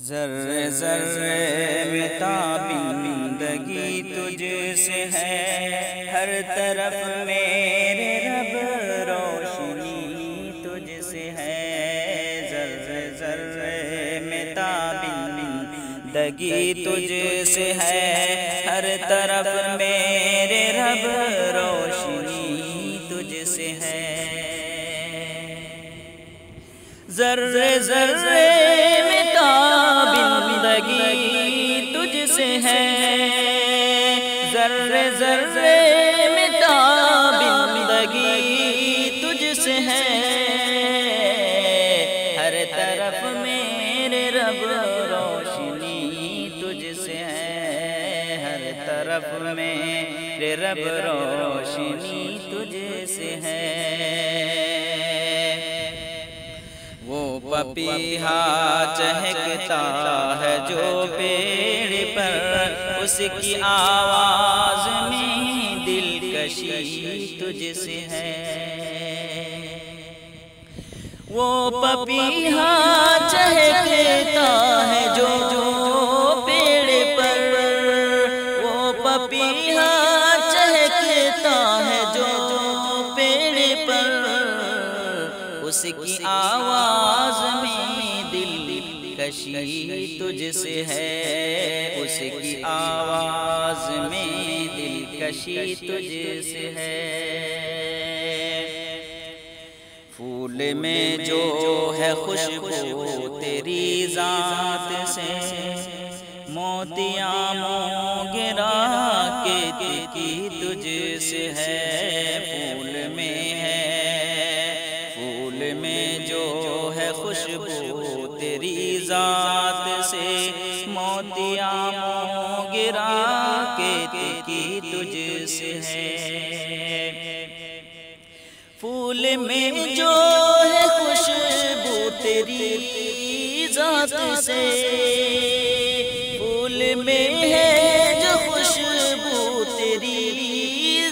ذرے ذرے میں تابندگی تجھ سے ہے، ہر طرف میرے رب روشنی تجھ سے ہے۔ ذرے ذرے میں تابندگی تجھ سے ہے، ہر طرف میرے رب روشنی تجھ سے ہے۔ ذرے ذرے میں تابندگی تجھ سے ہے، ذرے ذرے میں تابندگی تجھ سے ہے، ہر طرف میرے رب روشنی تجھ سے ہے، ہر طرف میرے رب روشنی تجھ سے ہے۔ وہ پپیہا چہکتا ہے جو پیڑ پر، اس کی آواز میں دلکشی تجھ سے ہے۔ وہ پپیہا چہکتا ہے جو پیڑ پر، وہ پپیہا چہکتا ہے جو پیڑ پر، اس کی آواز میں دلکشی تجھ سے ہے، اس کی آواز میں دلکشی تجھ سے ہے۔ پھول میں جو ہے خوشبو تیری ذات سے، موتیاں موگرا کے کی تجھ سے ہے۔ پھول میں ہے، پھول میں جو ہے خوشبو تیری ذات سے، موتیاں موگرا کے کی تجھ سے ہے۔ پھول میں جو ہے خوشبو تیری ذات سے، پھول میں ہے جو خوشبو تیری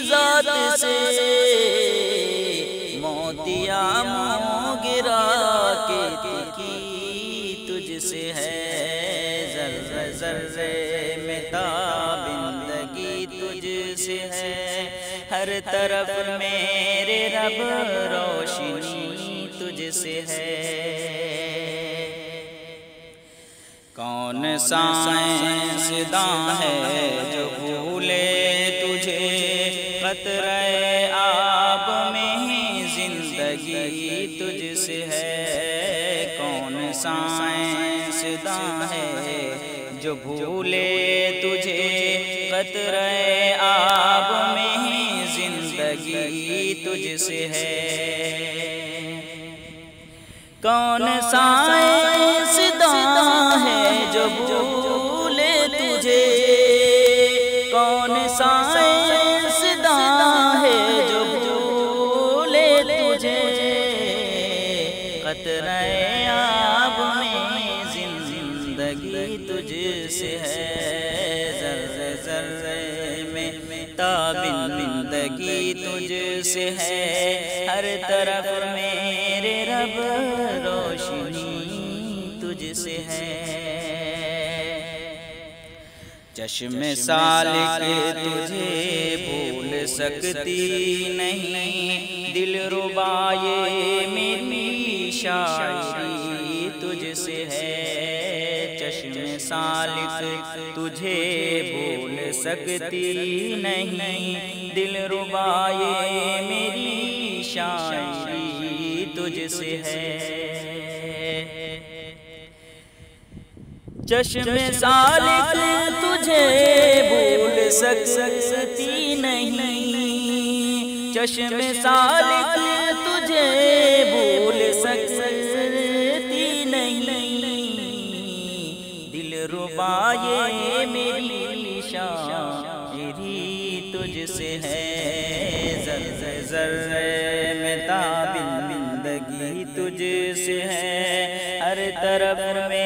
ذات سے، موتیاں موگرا کے کی تجھ سے ہے۔ ذرے ذرے میں تابندگی تجھ سے ہے، ہر طرف میرے رب روشنی تجھ سے ہے۔ کون سائنسداں ہے جو بھولے تجھے، قطرے آب میں زندگی تجھ سے ہے۔ کون سائنسداں ہے جو بھولے تجھے، قطرے آب میں زندگی تجھ سے ہے۔ کون سائنسداں ہے جو بھولے تجھے، کون سائنسداں ہے جو بھولے تجھے، قطرے آب میں زندگی تجھ سے ہے۔ ذرے ذرے میں تابندگی تجھ سے ہے، ہر طرف میرے رب روشنی تجھ سے ہے۔ چشم سالک تجھے بھول سکتی نہیں، دل ربائے میری شاعری تجھ سے ہے۔ چشم سالک تجھے بھول سکتی نہیں، دل ربائے میری شاعری تجھ سے ہے۔ چشم سالک تجھے بھول سکتی نہیں، چشم سالک تجھے بھول سکتی نہیں، دل ربائے میری شاعری تجھ سے ہے۔ ذرے ذرے میں تابندگی تجھ سے ہے، ہر طرف میں